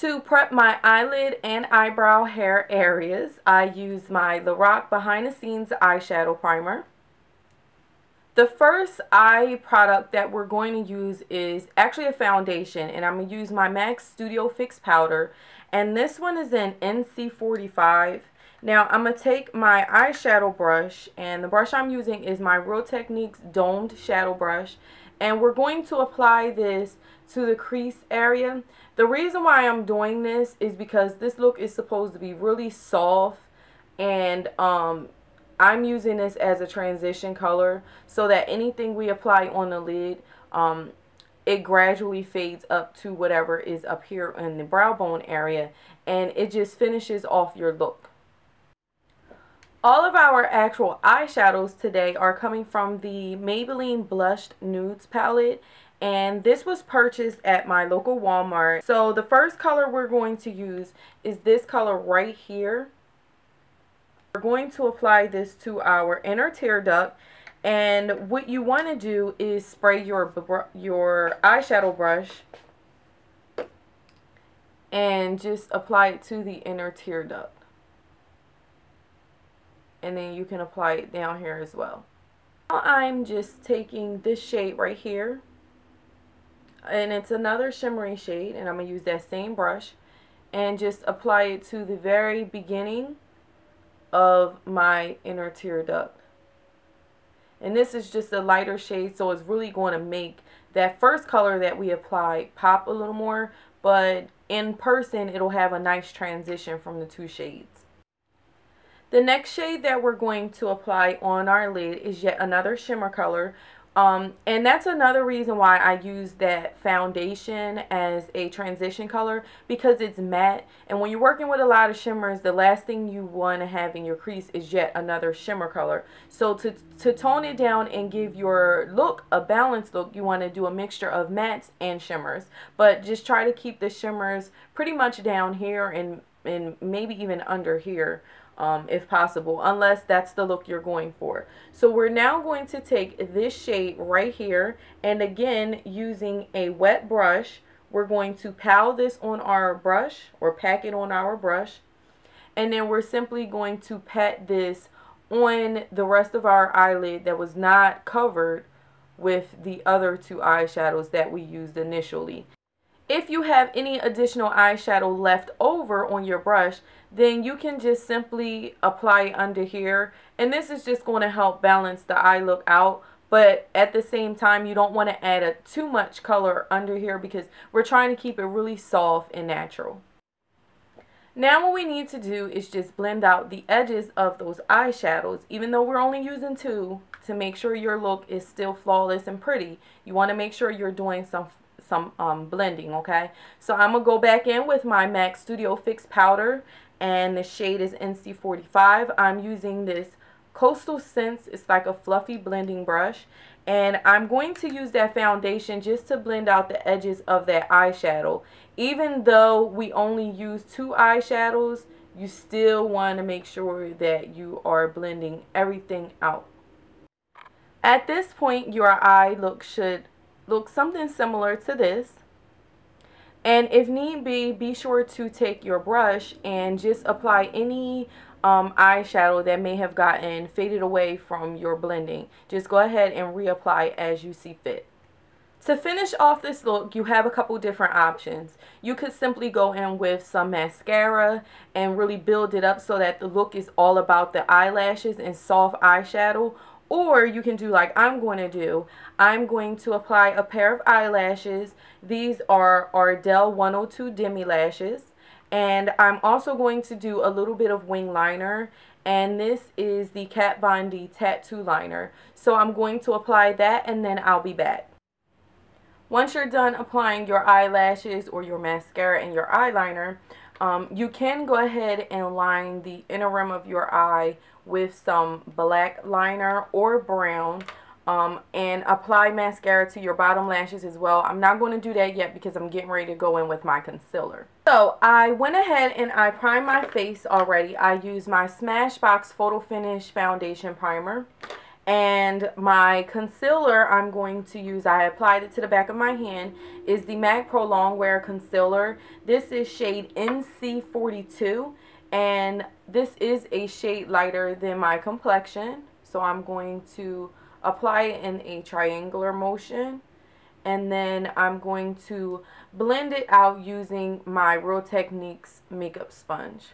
To prep my eyelid and eyebrow hair areas, I use my Lorac Behind the Scenes eyeshadow primer. The first eye product that we're going to use is actually a foundation, and I'm going to use my MAC Studio Fix powder, and this one is in NC45. Now I'm going to take my eyeshadow brush, and the brush I'm using is my Real Techniques domed shadow brush, and we're going to apply this to the crease area. The reason why I'm doing this is because this look is supposed to be really soft, and I'm using this as a transition color so that anything we apply on the lid, it gradually fades up to whatever is up here in the brow bone area, and it just finishes off your look. All of our actual eyeshadows today are coming from the Maybelline Blushed Nudes palette, and this was purchased at my local Walmart. So the first color we're going to use is this color right here. We're going to apply this to our inner tear duct, and what you want to do is spray your eyeshadow brush and just apply it to the inner tear duct, and then you can apply it down here as well. Now I'm just taking this shade right here, and it's another shimmery shade, and I'm going to use that same brush and just apply it to the very beginning of my inner tear duct. And this is just a lighter shade, so it's really going to make that first color that we applied pop a little more, but in person it'll have a nice transition from the two shades. The next shade that we're going to apply on our lid is yet another shimmer color. And that's another reason why I use that foundation as a transition color, because it's matte, and when you're working with a lot of shimmers, the last thing you want to have in your crease is yet another shimmer color. So to tone it down and give your look a balanced look, you want to do a mixture of mattes and shimmers, but just try to keep the shimmers pretty much down here and maybe even under here, if possible, unless that's the look you're going for. So we're now going to take this shade right here, and again, using a wet brush, we're going to pal this on our brush, or pack it on our brush, and then we're simply going to pat this on the rest of our eyelid that was not covered with the other two eyeshadows that we used initially. If you have any additional eyeshadow left over on your brush, then you can just simply apply it under here, and this is just going to help balance the eye look out, but at the same time you don't want to add too much color under here because we're trying to keep it really soft and natural. Now what we need to do is just blend out the edges of those eyeshadows, even though we're only using two, to make sure your look is still flawless and pretty. You want to make sure you're doing some blending, okay? So I'm gonna go back in with my MAC Studio Fix powder, and the shade is NC45. I'm using this Coastal Scents. It's like a fluffy blending brush, and I'm going to use that foundation just to blend out the edges of that eyeshadow. Even though we only use two eyeshadows, you still want to make sure that you are blending everything out. At this point, your eye look should look something similar to this, and if need be sure to take your brush and just apply any eyeshadow that may have gotten faded away from your blending. Just go ahead and reapply as you see fit. To finish off this look, you have a couple different options. You could simply go in with some mascara and really build it up so that the look is all about the eyelashes and soft eyeshadow. Or you can do like I'm going to do. I'm going to apply a pair of eyelashes. These are Ardell 102 Demi Lashes. And I'm also going to do a little bit of wing liner. And this is the Kat Von D Tattoo Liner. So I'm going to apply that, and then I'll be back. Once you're done applying your eyelashes or your mascara and your eyeliner, you can go ahead and line the inner rim of your eye with some black liner or brown, and apply mascara to your bottom lashes as well. I'm not going to do that yet because I'm getting ready to go in with my concealer. So I went ahead and I primed my face already. I used my Smashbox Photo Finish Foundation Primer, And my concealer I'm going to use, I applied it to the back of my hand, is the MAC Pro Longwear Concealer. This is shade NC42, and this is a shade lighter than my complexion. So I'm going to apply it in a triangular motion, and then I'm going to blend it out using my Real Techniques makeup sponge.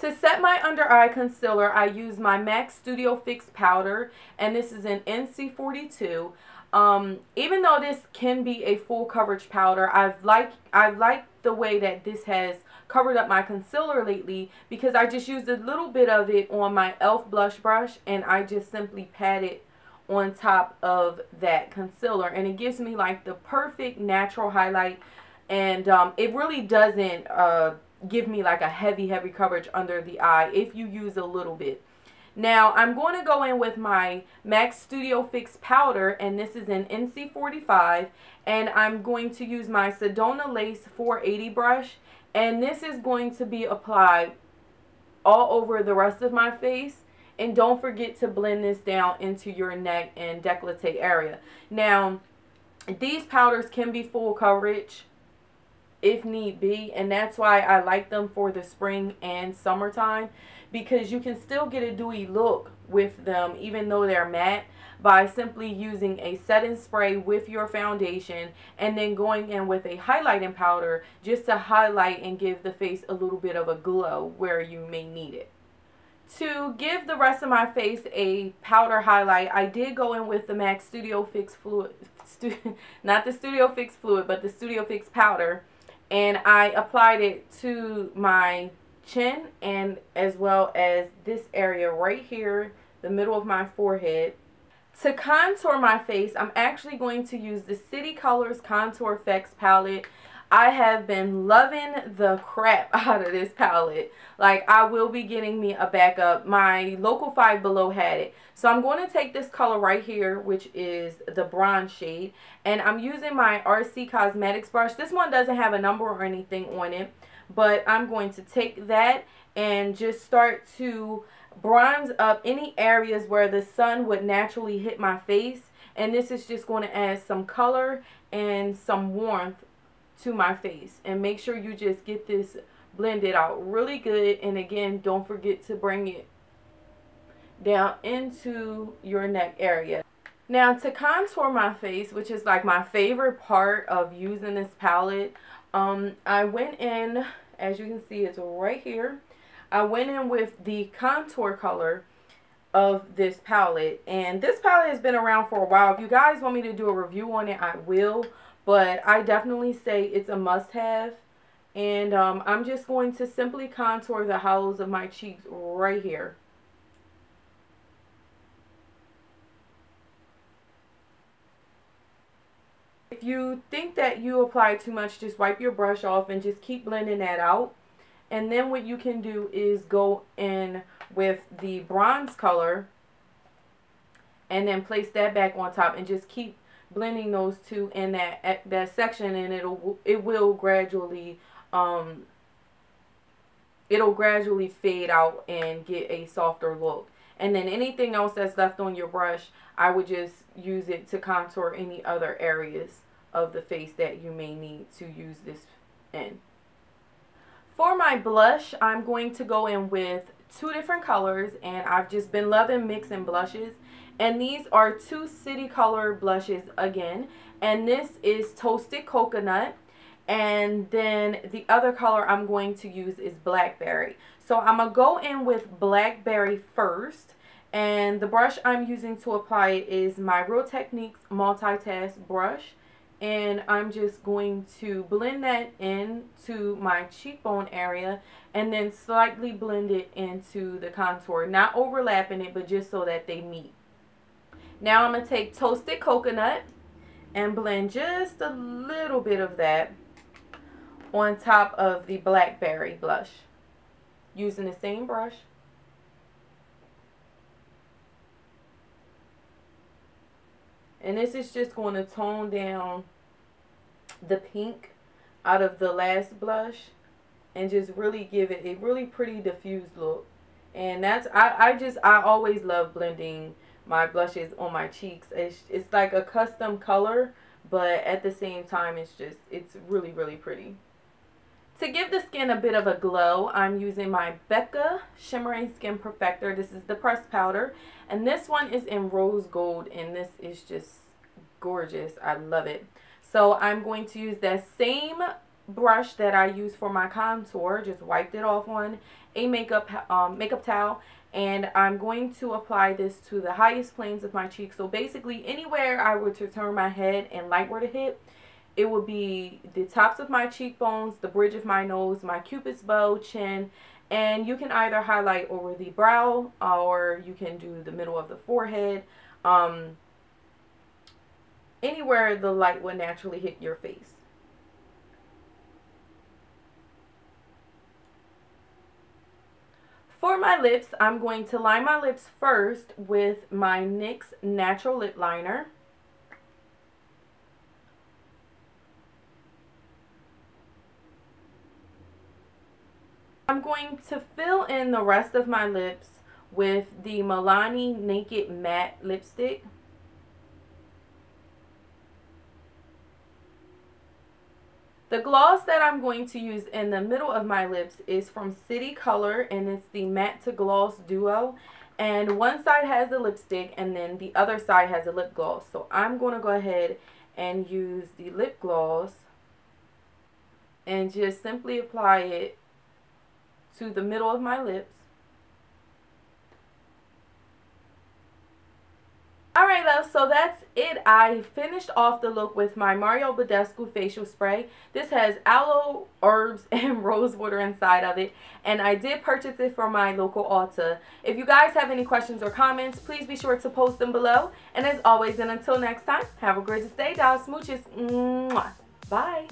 To set my under eye concealer, I use my MAC Studio Fix powder, and this is in NC42. Even though this can be a full coverage powder, I've liked the way that this has covered up my concealer lately, because I just used a little bit of it on my e.l.f. blush brush, and I just simply pat it on top of that concealer, and it gives me like the perfect natural highlight, and it really doesn't give me like a heavy coverage under the eye if you use a little bit. Now I'm going to go in with my MAC Studio Fix powder, and this is in NC45, and I'm going to use my Sedona Lace 480 brush, and this is going to be applied all over the rest of my face. And don't forget to blend this down into your neck and décolleté area. Now, these powders can be full coverage if need be, and that's why I like them for the spring and summertime, because you can still get a dewy look with them even though they're matte, by simply using a setting spray with your foundation and then going in with a highlighting powder just to highlight and give the face a little bit of a glow where you may need it. To give the rest of my face a powder highlight, I did go in with the MAC Studio Fix Fluid, not the Studio Fix Fluid, but the Studio Fix powder, and I applied it to my chin and as well as this area right here, the middle of my forehead. To contour my face, I'm actually going to use the City Colors Contour Effects palette. I have been loving the crap out of this palette. Like, I will be getting me a backup. My local Five Below had it. So I'm going to take this color right here, which is the bronze shade, and I'm using my RC Cosmetics brush. This one doesn't have a number or anything on it, but I'm going to take that and just start to bronze up any areas where the sun would naturally hit my face. And this is just going to add some color and some warmth to my face. And make sure you just get this blended out really good. And again, don't forget to bring it down into your neck area. Now, to contour my face, which is like my favorite part of using this palette, I went in, as you can see, it's right here. I went in with the contour color of this palette, and this palette has been around for a while. If you guys want me to do a review on it, I will, but I definitely say it's a must-have. And I'm just going to simply contour the hollows of my cheeks right here. If you think that you apply too much, just wipe your brush off and just keep blending that out. And then what you can do is go in with the bronze color and then place that back on top and just keep blending those two in that section, and it will gradually fade out and get a softer look. And then anything else that's left on your brush, I would just use it to contour any other areas of the face that you may need to use this in. For my blush, I'm going to go in with two different colors, and I've just been loving mixing blushes. And these are two City Color blushes again, and this is Toasted Coconut, and then the other color I'm going to use is Blackberry. So I'm going to go in with Blackberry first, and the brush I'm using to apply it is my Real Techniques Multitask brush. And I'm just going to blend that into my cheekbone area and then slightly blend it into the contour. Not overlapping it, but just so that they meet. Now I'm going to take Toasted Coconut and blend just a little bit of that on top of the Blackberry blush using the same brush. And this is just going to tone down the pink out of the last blush and just really give it a really pretty diffused look. And I always love blending my blushes on my cheeks. It's like a custom color, but at the same time it's really, really pretty. To give the skin a bit of a glow, I'm using my Becca Shimmering Skin Perfector. This is the pressed powder, and this one is in rose gold, and this is just gorgeous. I love it. So I'm going to use that same brush that I use for my contour, just wiped it off on a makeup towel, and I'm going to apply this to the highest planes of my cheek. So basically anywhere I were to turn my head and light were to hit, it would be the tops of my cheekbones, the bridge of my nose, my cupid's bow, chin, and you can either highlight over the brow or you can do the middle of the forehead, anywhere the light would naturally hit your face. For my lips, I'm going to line my lips first with my NYX Natural Lip Liner. I'm going to fill in the rest of my lips with the Milani Naked Matte Lipstick. The gloss that I'm going to use in the middle of my lips is from City Color, and it's the Matte to Gloss Duo. And one side has the lipstick and then the other side has a lip gloss. So I'm going to go ahead and use the lip gloss and just simply apply it to the middle of my lips. Alright, love, so that's it. I finished off the look with my Mario Badescu facial spray. This has aloe, herbs, and rose water inside of it, and I did purchase it from my local Ulta. If you guys have any questions or comments, please be sure to post them below. And as always, and until next time, have a gorgeous day, doll. Smooches. Mwah. Bye.